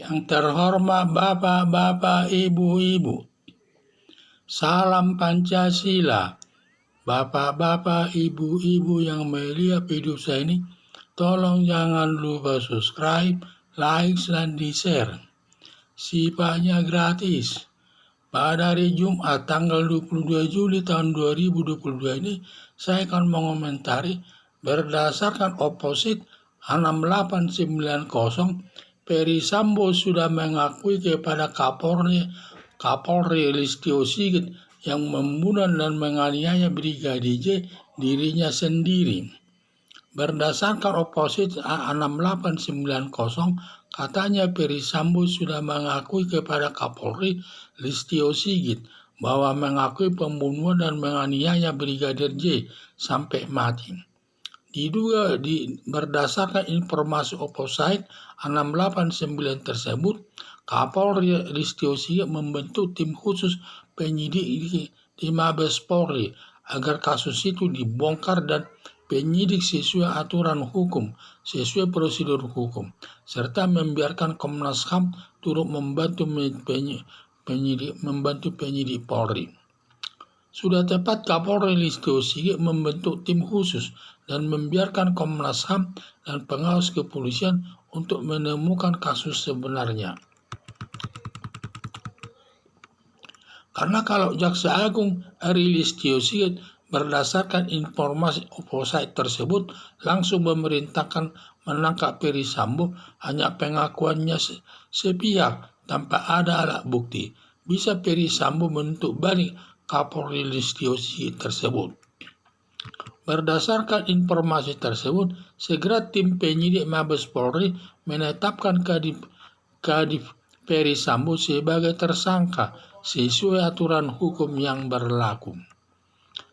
Yang terhormat Bapak-bapak, Ibu-ibu, salam Pancasila. Bapak-bapak, Ibu-ibu yang melihat video saya ini, tolong jangan lupa subscribe, like, dan di-share. Sifatnya gratis. Pada hari Jumat tanggal 22 Juli tahun 2022 ini, saya akan mengomentari berdasarkan Opposite 6890, Ferry Sambo sudah mengakui kepada Kapolri Listio Sigit yang membunuh dan menganiaya Brigadir J dirinya sendiri. Berdasarkan Opposite 6890, katanya Ferry Sambo sudah mengakui kepada Kapolri Listio Sigit bahwa mengakui pembunuhan dan menganiaya Brigadir J sampai mati. Diduga berdasarkan informasi Opposite 689 tersebut, Kapolri Listio Sigit membentuk tim khusus penyidik di Mabes Polri agar kasus itu dibongkar dan penyidik sesuai aturan hukum, sesuai prosedur hukum, serta membiarkan Komnas HAM turut membantu penyidik Polri. Sudah tepat Kapolri Listio Sigit membentuk tim khusus dan membiarkan Komnas HAM dan pengawas kepolisian untuk menemukan kasus sebenarnya. Karena kalau Jaksa Agung Ari Listio Sigit berdasarkan informasi Opposite tersebut langsung memerintahkan menangkap Ferry Sambo, hanya pengakuannya sepihak tanpa ada alat bukti, bisa Ferry Sambo menuntut balik Kapolri Listio Sigit tersebut. Berdasarkan informasi tersebut, segera tim penyidik Mabes Polri menetapkan Kadif Ferry Sambo sebagai tersangka sesuai aturan hukum yang berlaku.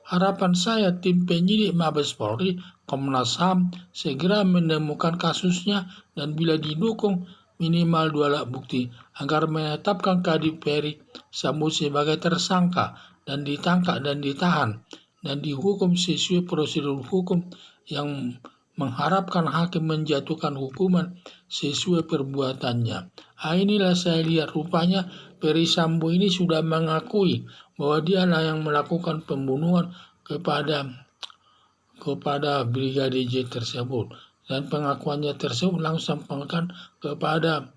Harapan saya tim penyidik Mabes Polri, Komnas HAM segera menemukan kasusnya dan bila didukung minimal 2 alat bukti agar menetapkan Kadif Ferry Sambo sebagai tersangka dan ditangkap dan ditahan dan dihukum sesuai prosedur hukum yang mengharapkan hakim menjatuhkan hukuman sesuai perbuatannya. Inilah saya lihat rupanya Ferry Sambo ini sudah mengakui bahwa dialah yang melakukan pembunuhan kepada Brigadir J tersebut, dan pengakuannya tersebut langsung sampaikan kepada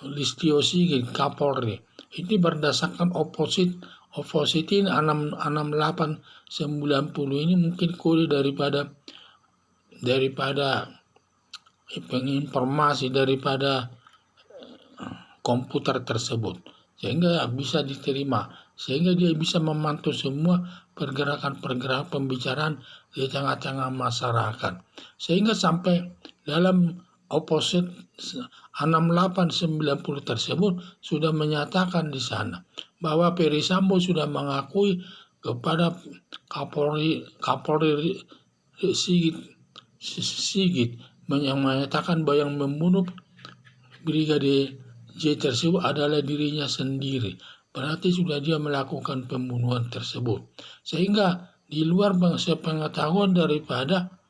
Listio Sigit Kapolri. Ini berdasarkan Opposite 6890 ini mungkin kode daripada informasi daripada komputer tersebut, sehingga bisa diterima, sehingga dia bisa memantau semua pergerakan pembicaraan di tengah-tengah masyarakat, sehingga sampai dalam Opposite 6890 tersebut sudah menyatakan di sana bahwa Ferry Sambo sudah mengakui kepada Kapolri Sigit yang menyatakan bahwa yang membunuh Brigadir J tersebut adalah dirinya sendiri. Berarti sudah dia melakukan pembunuhan tersebut. Sehingga di luar sepengetahuan daripada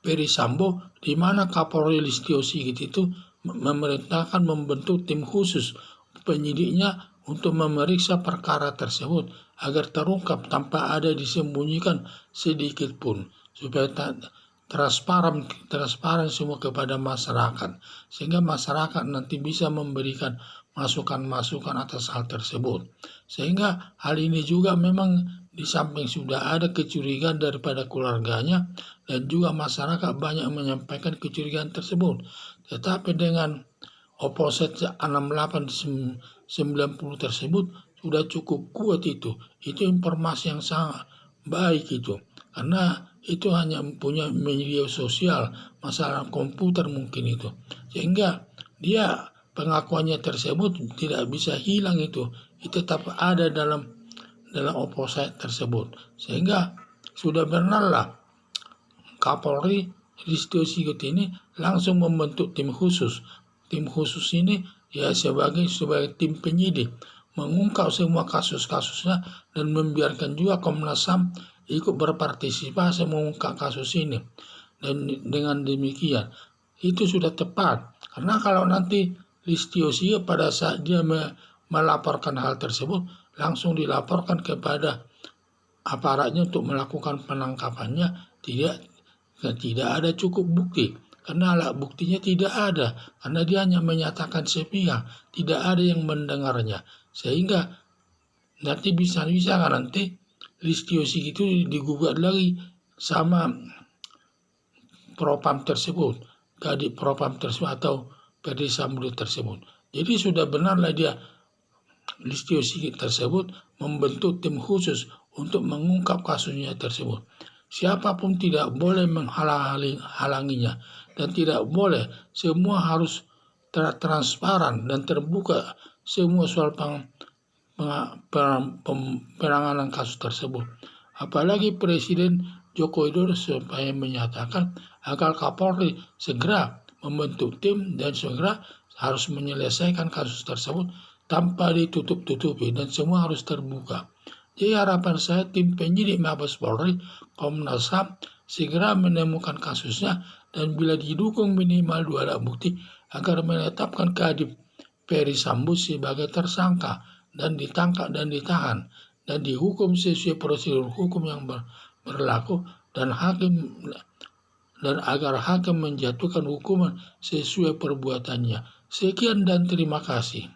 Ferry Sambo, di mana Kapolri Listio Sigit itu memerintahkan membentuk tim khusus penyidiknya untuk memeriksa perkara tersebut agar terungkap tanpa ada disembunyikan sedikit pun, supaya transparan semua kepada masyarakat, sehingga masyarakat nanti bisa memberikan masukan-masukan atas hal tersebut. Sehingga hal ini juga memang di samping sudah ada kecurigaan daripada keluarganya dan juga masyarakat banyak menyampaikan kecurigaan tersebut, tetapi dengan Opposite 6890 tersebut sudah cukup kuat itu informasi yang sangat baik itu, karena itu hanya punya media sosial, masalah komputer mungkin itu, sehingga dia pengakuannya tersebut tidak bisa hilang, itu tetap ada dalam Opposite tersebut, sehingga sudah benarlah Kapolri Listio Sigit ini langsung membentuk tim khusus. Tim khusus ini ya sebagai tim penyidik mengungkap semua kasus-kasusnya dan membiarkan juga Komnas HAM ikut berpartisipasi mengungkap kasus ini. Dan dengan demikian itu sudah tepat Karena kalau nanti Listio Sigit pada saat dia melaporkan hal tersebut, langsung dilaporkan kepada aparatnya untuk melakukan penangkapannya, tidak ada cukup bukti. Karena alat buktinya tidak ada, karena dia hanya menyatakan sepihak, tidak ada yang mendengarnya. Sehingga nanti bisa kan nanti Listio Sigit itu digugat lagi sama propam tersebut, Kadif Propam tersebut atau Ferdy Sambo tersebut. Jadi sudah benarlah dia Listio Sigit tersebut membentuk tim khusus untuk mengungkap kasusnya tersebut. Siapapun tidak boleh menghalanginya dan tidak boleh, semua harus transparan dan terbuka semua soal penanganan kasus tersebut. Apalagi Presiden Joko Widodo supaya menyatakan agar Kapolri segera membentuk tim dan segera harus menyelesaikan kasus tersebut tanpa ditutup-tutupi dan semua harus terbuka. Jadi harapan saya tim penyidik Mabes Polri, Komnas HAM segera menemukan kasusnya dan bila didukung minimal 2 alat bukti agar menetapkan Kadif Ferdy Sambo sebagai tersangka dan ditangkap dan ditahan dan dihukum sesuai prosedur hukum yang berlaku dan agar hakim menjatuhkan hukuman sesuai perbuatannya. Sekian dan terima kasih.